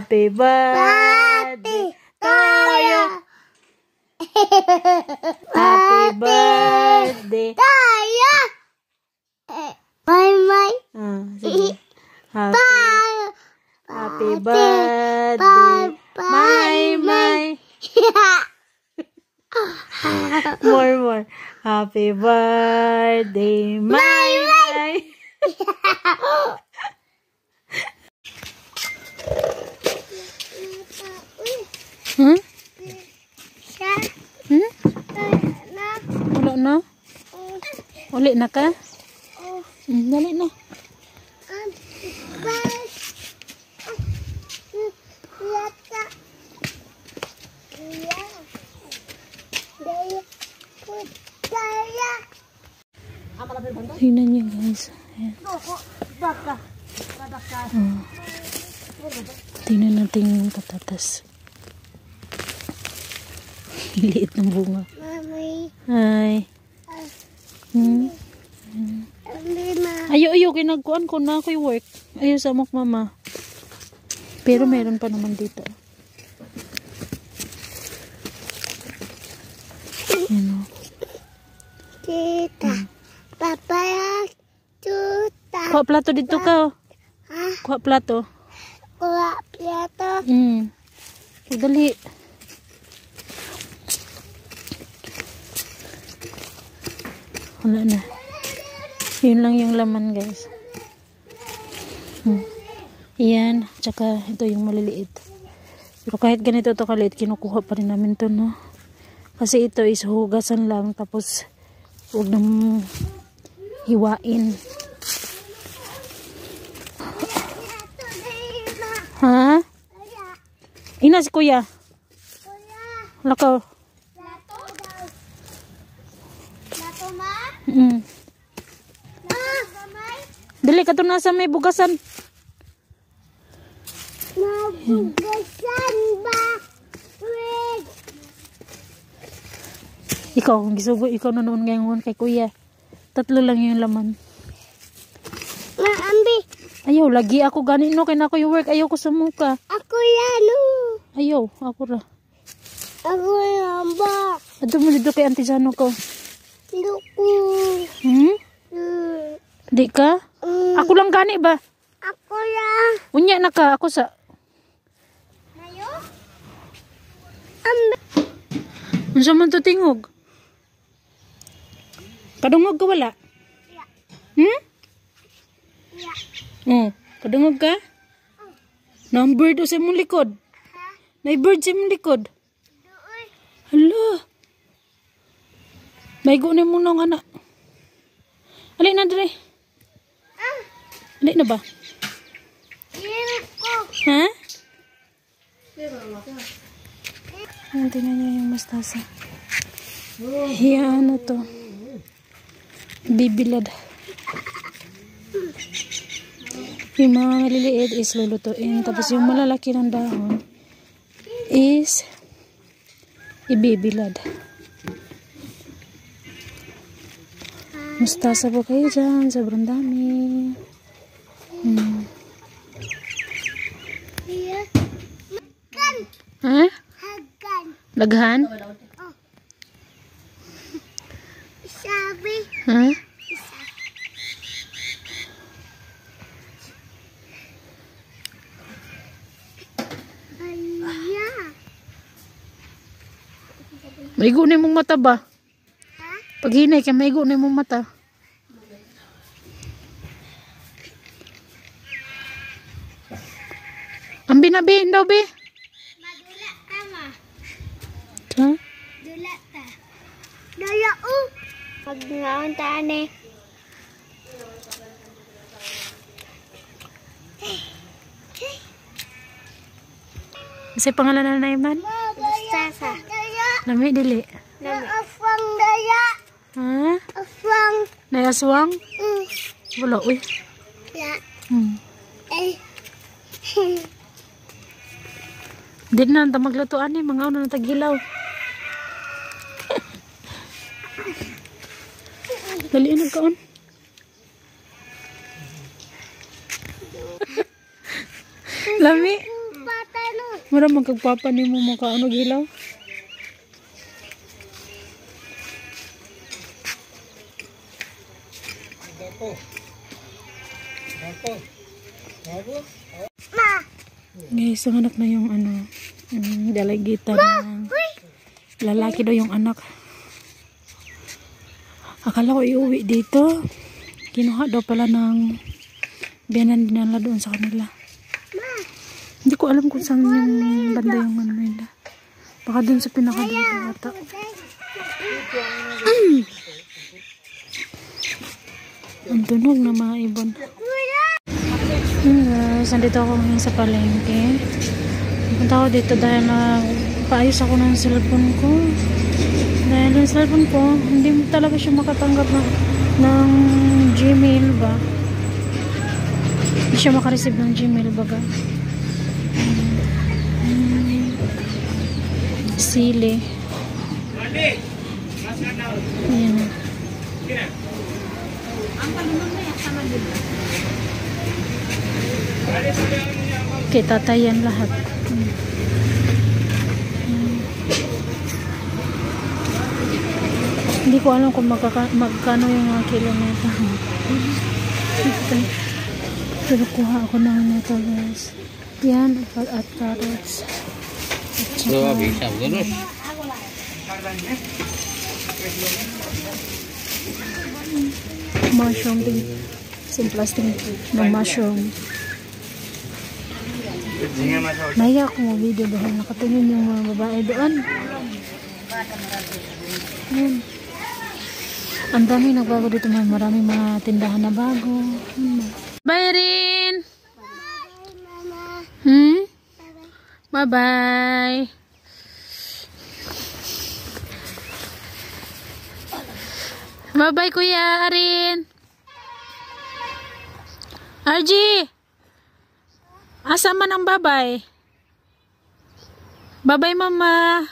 Happy birthday to you. Happy birthday to you. Bye. Sige. Happy birthday, my. More. Happy birthday, my. Wala na? Uli na ka? Dali na. Tingnan niyo guys. Tingnan natin yung patatas. Liit ng bunga. Hi. Ayo, kinagkuhan ko na ako yung work. Ayaw sa mok mama. Pero meron pa naman dito. Ano? Tita. Papaya. Tuta. Kuha plato dito ka. Kuha plato. Kuha plato. Dali. Wala na. Yun lang yung laman guys. Yan. Tsaka ito yung maliliit. Pero kahit ganito to kaliit, kinukuha pa rin namin to, no? Kasi ito is hugasan lang. Tapos huwag nang hiwain. Ha? Ina si kuya. Lakaw. Dili ka to nasa may bugasan. Bugasan ba? Wait. Ikaw, kung gisugo, ikaw na noon ngayon kay kuya. 3 lang yung laman. Ambi. Ayaw, lagi ako ganin no. Kaya na ako yung work. Ayaw ko sa muka. Ako yan, no. Ayaw, ako ra. Ako yan ba? Ato mo dito kay Auntie Jano ko. Luko. Di ka? Ako lang gani ba? Ako yan. Unya na ka, ako sa... Mayo? Ambi. Unsa man to tingog? Kadungog ka wala? Yeah. Kadungog ka? Bird o sa mong likod? Bird sa mong likod? Hala. May go na mo nang anak. Ali na dire. Ali na ba? Ha? Tingnan niyo yung mustasa. Yan, ano to? Bibilad. Yung mga maliliit is lulutuin. Tapos yung malalaki ng dahon is ibibilad. Mustasa po kayo dyan. Sobrang dami. Ha? Laghan? Sabi. Ha? Maigo na mong mata ba? Pag hinay ka, maigo na mong mata. Ambi na, be. Daw, be. Madula ta, ma. Ha? Dula ta. Dula, pag ngaon ta, ane. Kasi pangalan na Naiman? Mustasa. Lami, dili. Naafang daya. Ha? Afang. Nayaswang? Wala, uy. Ya. Di na, nanta maglutuan eh. Mga ano na tagilaw. Dali na kaon. Lami. Patay Mara magkagpapa ni mo maka ano gilaw. Guys, ang anak na yung ano, dalagitan ng lalaki daw yung anak. Akala ko iuwi dito. Kinuha daw pala ng biyanan dinala doon sa kanila. Hindi ko alam kung saan yung banda yung ano nila. Baka doon sa pinakadulo ata. Ang tunog na mga ibon. Guys, nandito ako ngayon sa palengke. Punta ako dito dahil paayos ako ng cellphone ko. Dahil yung cellphone ko, hindi talaga siya makatanggap ng Gmail ba? Hindi siya makareceive ng Gmail baga. Sili. Ayan. Okay, tatayan lahat. Hindi ko alam kung magkano yung mga kilometer. Pero kuha ako ng nito guys. Yan, at carrots. Mushroom din. Simplasting ng mushroom. Naya ako mag-video dahil nakatingin yung mga babae doon. Yan. Ang dami nagbago dito, marami mga tindahan na bago. Bye rin! Bye-bye! Bye-bye Kuya Arin! RG! Asa man ang bye-bye? Bye-bye mama!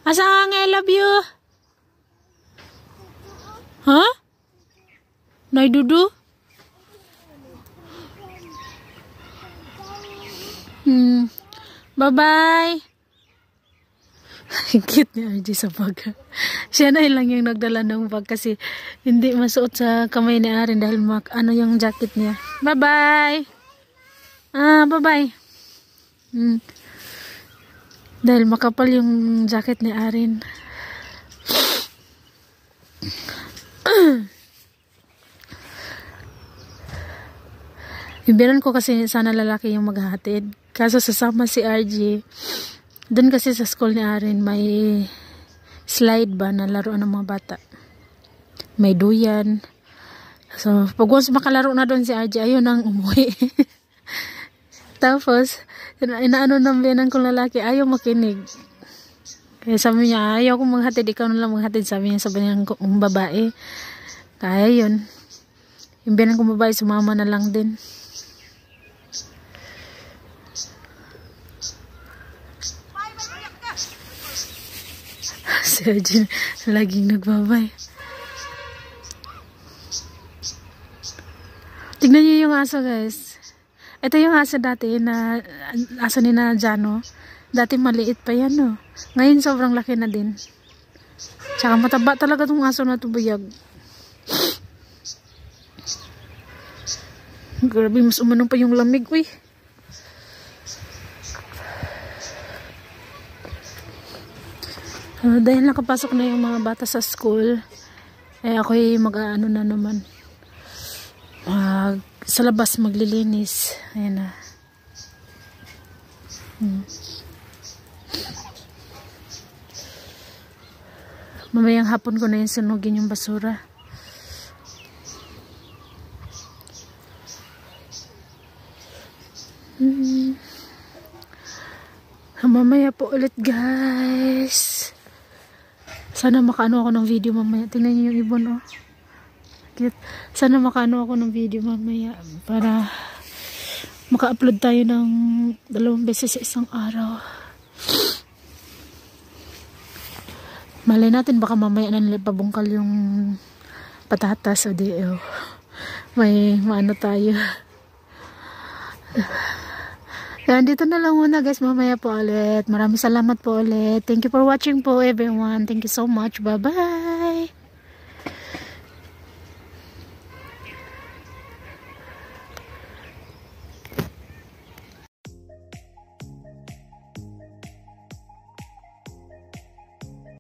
Asa ang I love you? Huh? Nay dudu? Bye-bye. Cute ni RJ sa bag. Siya na lang yung nagdala ng bag kasi hindi masuot sa kamay ni Arin dahil ano yung jacket niya. Bye-bye. Bye-bye. Dahil makapal yung jacket ni Arin. Ibiran ko kasi sana lalaki yung maghahatid. Kaso sasama si RG. Doon kasi sa school ni Arin may slide ba na laruan ng mga bata. May duyan. So pag once makalaro na doon si RG, ayaw nang umuwi. Tapos inaano ng biyanan kong lalaki, ayaw makinig. Kaya sabi niya, ayaw kong maghatid, ikaw na lang maghatid. Sabi niya sa biyanan kong babae. Kaya yun. Yung biyanan kong babae, sumama na lang din. Si Arjun laging nagbabay. Tignan niyo yung aso guys. Ito yung aso dati na aso ni na Jano. Dati maliit pa yan no. Ngayon sobrang laki na din. Tsaka mataba talaga tong aso na tubuyag. Grabe, mas umanong pa yung lamig uy. Dahil nakapasok na yung mga bata sa school, eh ako'y mag-ano na naman. Sa labas maglilinis. Ayan na. Mamayang hapon ko na yung sunugin yung basura. Mamaya po ulit guys. Sana makaano ako ng video mamaya. Tingnan niyo yung ibon oh. Cute. Sana makaano ako ng video mamaya para maka-upload tayo ng 2 beses sa isang araw. Malay natin baka mamaya na nila pabungkal yung patatas o di oh. May maano tayo. Yan, dito na lang muna guys. Mamaya po ulit. Maraming salamat po ulit. Thank you for watching po everyone. Thank you so much. Bye-bye.